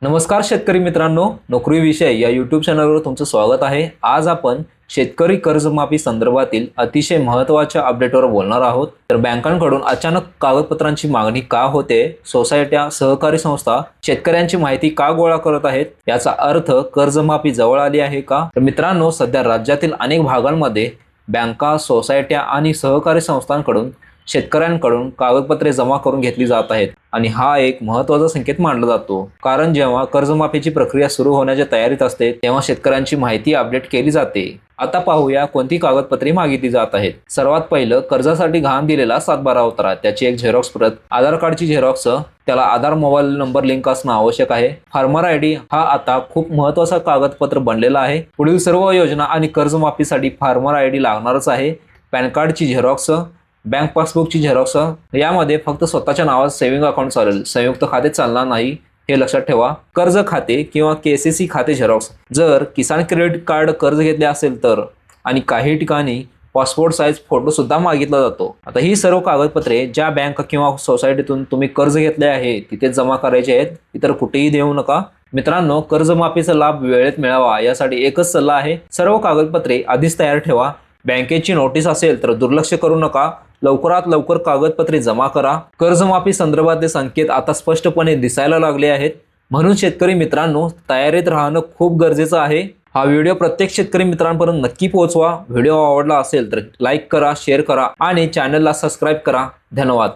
नमस्कार शेतकरी मित्रांनो, नोकरी विषय या यूट्यूब चॅनलवर तुमचं स्वागत आहे। आज आपण शेतकरी कर्जमाफी संदर्भातील अतिशय महत्त्वाच्या अपडेटवर बोलणार आहोत। तर बँकांकडून अचानक कागदपत्रांची मागणी का होते, सोसायट्या, सहकारी संस्था शेतकऱ्यांची माहिती का गोळा करत आहेत, याचा अर्थ कर्जमाफी जवळ आली आहे का? तर मित्रांनो, सध्या राज्यातील अनेक भागांमध्ये बँका, सोसायट्या आणि सहकारी संस्थांकडून शेतकऱ्यांकडून कागदपत्रे जमा करून घेतली जात आहेत आणि हा एक महत्त्वाचा संकेत मानला जातो। कारण जेव्हा कर्जमाफीची प्रक्रिया सुरू होण्याच्या तयारीत असते तेव्हा शेतकऱ्यांची माहिती अपडेट केली जाते। आता पाहूया कोणती कागदपत्रे मागितली जात आहेत। सर्वात पहिलं, कर्जासाठी गहाण दिलेला सातबारा उतारा, त्याची एक झेरॉक्स प्रत, आधार कार्डची झेरॉक्स, त्याला आधार मोबाईल नंबर लिंक असणं आवश्यक आहे। फार्मर आयडी हा आता खूप महत्त्वाचा कागदपत्र बनलेला आहे। पुढील सर्व योजना आणि कर्जमाफीसाठी फार्मर आयडी लागणारच आहे। पॅन कार्डची झेरॉक्स, बँक पासबुकची झेरॉक्स, यामध्ये फक्त स्वतःच्या नावात सेव्हिंग अकाउंट चालेल, संयुक्त खाते चालणार नाही, हे लक्षात ठेवा। कर्ज खाते किंवा केसीसी खाते झेरॉक्स, जर किसान क्रेडिट कार्ड कर्ज घेतले असेल तर, आणि काही ठिकाणी पासपोर्ट साईज फोटो सुद्धा मागितला जातो। आता ही सर्व कागदपत्रे ज्या बँक किंवा सोसायटीतून तुम्ही कर्ज घेतले आहे तिथे जमा करायचे आहेत, इतर कुठेही देऊ नका। मित्रांनो, कर्जमाफीचा लाभ वेळेत मिळावा यासाठी एकच सल्ला आहे, सर्व कागदपत्रे आधीच तयार ठेवा। बँकेची नोटीस असेल तर दुर्लक्ष करू नका, लवकरात लवकर कागदपत्रे जमा करा। कर्जमाफी संदर्भातले संकेत आता स्पष्टपणे दिसायला लागले आहेत, म्हणून शेतकरी मित्रांनो, तयारीत राहणं खूप गरजेचं आहे। हा व्हिडिओ प्रत्येक शेतकरी मित्रांपर्यंत नक्की पोहोचवा। व्हिडिओ आवडला असेल तर लाईक करा, शेअर करा आणि चॅनलला सबस्क्राईब करा। धन्यवाद।